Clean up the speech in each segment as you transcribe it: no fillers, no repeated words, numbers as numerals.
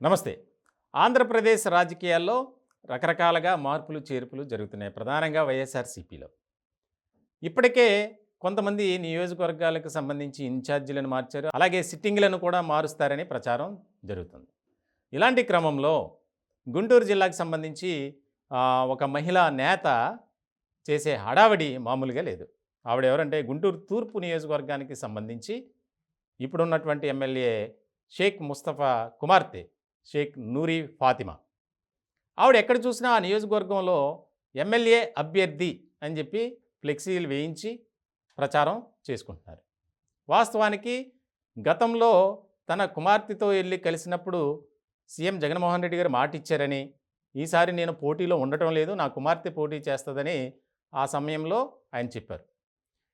నమస్తే. ఆంధ్రప్రదేశ్ రాజకీయాల్లో రకరకాలుగా మార్పులు, చేర్పులు జరుగుతున్నాయి. ప్రధానంగా వైఎస్ఆర్‌సీపీలో. ఇప్పటికే కొంతమంది నియోజకవర్గాలకు సంబంధించి ఇన్ఛార్జీలను మార్చారు. అలాగే సిట్టింగ్‌లను కూడా మారుస్తారని ప్రచారం జరుగుతుంది. ఇలాంటి క్రమంలో గుంటూరు జిల్లాకు సంబంధించి ఒక మహిళా నేత చేసే హడావిడి మామూలుగా లేదు. ఆవిడెవరంటే గుంటూరు తూర్పు నియోజకవర్గానికి సంబంధించి ఇప్పుడున్నటువంటి ఎమ్మెల్యే షేక్ ముస్తఫా కుమార్తె షేక్ నూరి ఫాతిమా. ఆవిడ ఎక్కడ చూసినా ఆ నియోజకవర్గంలో ఎమ్మెల్యే అభ్యర్థి అని చెప్పి ఫ్లెక్సీలు వేయించి ప్రచారం చేసుకుంటున్నారు. వాస్తవానికి గతంలో తన కుమార్తెతో వెళ్ళి కలిసినప్పుడు సీఎం జగన్మోహన్ రెడ్డి గారు మాట ఇచ్చారని, ఈసారి నేను పోటీలో ఉండటం లేదు, నా కుమార్తె పోటీ చేస్తుందని ఆ సమయంలో ఆయన చెప్పారు.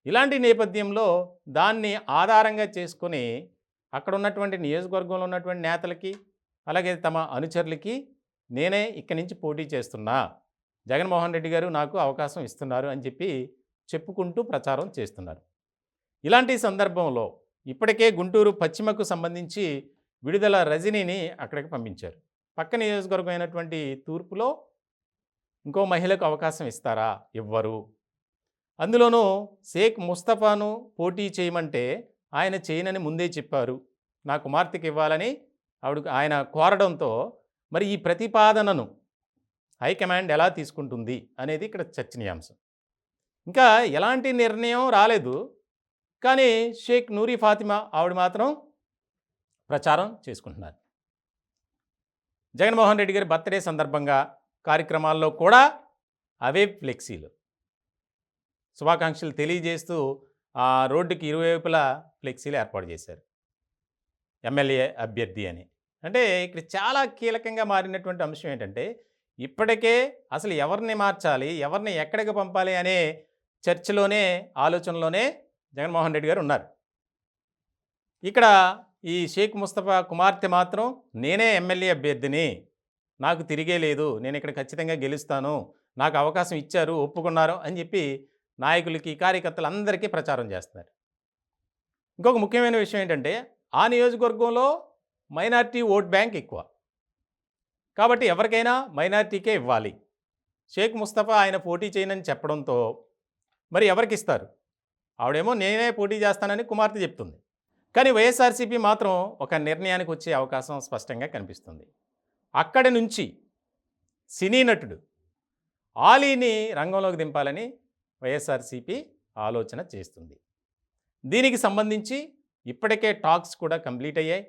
ఇలాంటి నేపథ్యంలో దాన్ని ఆధారంగా చేసుకొని అక్కడ ఉన్నటువంటి నియోజకవర్గంలో ఉన్నటువంటి నేతలకి, అలాగే తమ అనుచరులకి నేనే ఇక్కడి నుంచి పోటీ చేస్తున్నా, జగన్మోహన్ రెడ్డి గారు నాకు అవకాశం ఇస్తున్నారు అని చెప్పి చెప్పుకుంటూ ప్రచారం చేస్తున్నారు. ఇలాంటి సందర్భంలో ఇప్పటికే గుంటూరు పశ్చిమకు సంబంధించి విడుదల రజనీని అక్కడికి పంపించారు. పక్క నియోజకవర్గం అయినటువంటి తూర్పులో ఇంకో మహిళకు అవకాశం ఇస్తారా? ఇవ్వరు. అందులోనూ షేక్ ముస్తఫాను పోటీ చేయమంటే ఆయన చేయనని ముందే చెప్పారు. నా కుమార్తెకి ఇవ్వాలని ఆయన కోరడంతో మరి ఈ ప్రతిపాదనను హైకమాండ్ ఎలా తీసుకుంటుంది అనేది ఇక్కడ చర్చనీయాంశం. ఇంకా ఎలాంటి నిర్ణయం రాలేదు. కానీ షేక్ నూరి ఫాతిమా ఆవిడ మాత్రం ప్రచారం చేసుకుంటున్నారు. జగన్మోహన్ రెడ్డి గారి బర్త్డే సందర్భంగా కార్యక్రమాల్లో కూడా అవే ఫ్లెక్సీలు, శుభాకాంక్షలు తెలియజేస్తూ ఆ రోడ్డుకి ఇరువైపులా ఫ్లెక్సీలు ఏర్పాటు చేశారు. ఎమ్మెల్యే అభ్యర్థి అని. అంటే ఇక్కడ చాలా కీలకంగా మారినటువంటి అంశం ఏంటంటే, ఇప్పటికే అసలు ఎవరిని మార్చాలి, ఎవరిని ఎక్కడికి పంపాలి అనే చర్చలోనే, ఆలోచనలోనే జగన్మోహన్ రెడ్డి గారు ఉన్నారు. ఇక్కడ ఈ షేక్ ముస్తఫా కుమార్తె మాత్రం నేనే ఎమ్మెల్యే అభ్యర్థిని, నాకు తిరిగే లేదు, నేను ఇక్కడ ఖచ్చితంగా గెలుస్తాను, నాకు అవకాశం ఇచ్చారు, ఒప్పుకున్నారు అని చెప్పి నాయకులకి, కార్యకర్తలందరికీ ప్రచారం చేస్తున్నారు. ఇంకొక ముఖ్యమైన విషయం ఏంటంటే, ఆ నియోజకవర్గంలో మైనారిటీ ఓట్ బ్యాంక్ ఎక్కువ. కాబట్టి ఎవరికైనా మైనారిటీకే ఇవ్వాలి. షేక్ ముస్తఫా ఆయన పోటీ చేయనని చెప్పడంతో మరి ఎవరికి ఇస్తారు? ఆవిడేమో నేనే పోటీ చేస్తానని కుమార్తె చెప్తుంది. కానీ వైఎస్ఆర్సీపీ మాత్రం ఒక నిర్ణయానికి వచ్చే అవకాశం స్పష్టంగా కనిపిస్తుంది. అక్కడి నుంచి సినీ నటుడు ఆలీని రంగంలోకి దింపాలని వైఎస్ఆర్సీపీ ఆలోచన చేస్తుంది. దీనికి సంబంధించి ఇప్పటికే టాక్స్ కూడా కంప్లీట్ అయ్యాయి.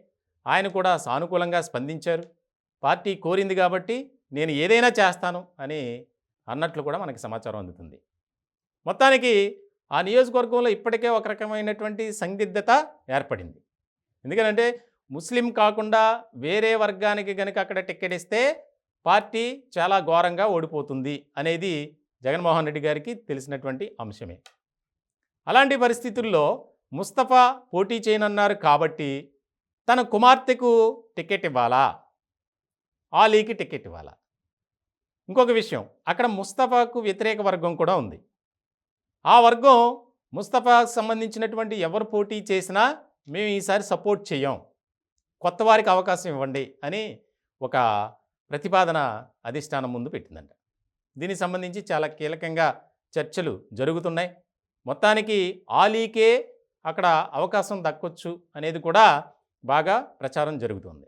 ఆయన కూడా సానుకూలంగా స్పందించారు. పార్టీ కోరింది కాబట్టి నేను ఏదైనా చేస్తాను అని అన్నట్లు కూడా మనకి సమాచారం అందుతుంది. మొత్తానికి ఆ నియోజకవర్గంలో ఇప్పటికే ఒక రకమైనటువంటి సందిగ్ధత ఏర్పడింది. ఎందుకంటే ముస్లిం కాకుండా వేరే వర్గానికి కనుక అక్కడ టికెట్ ఇస్తే పార్టీ చాలా ఘోరంగా ఓడిపోతుంది అనేది జగన్మోహన్ రెడ్డి గారికి తెలిసినటువంటి అంశమే. అలాంటి పరిస్థితుల్లో ముస్తఫా పోటీ చేయనన్నారు కాబట్టి తన కుమార్తెకు టికెట్ ఇవ్వాలా, ఆలీకి టికెట్ ఇవ్వాలా? ఇంకొక విషయం, అక్కడ ముస్తఫాకు వ్యతిరేక వర్గం కూడా ఉంది. ఆ వర్గం ముస్తఫాకు సంబంధించినటువంటి ఎవరు పోటీ చేసినా మేము ఈసారి సపోర్ట్ చేయం, కొత్త వారికి అవకాశం ఇవ్వండి అని ఒక ప్రతిపాదన అధిష్టానం ముందు పెట్టిందంట. దీనికి సంబంధించి చాలా కీలకంగా చర్చలు జరుగుతున్నాయి. మొత్తానికి ఆలీకే అక్కడ అవకాశం దక్కొచ్చు అనేది కూడా బాగా ప్రచారం జరుగుతుంది.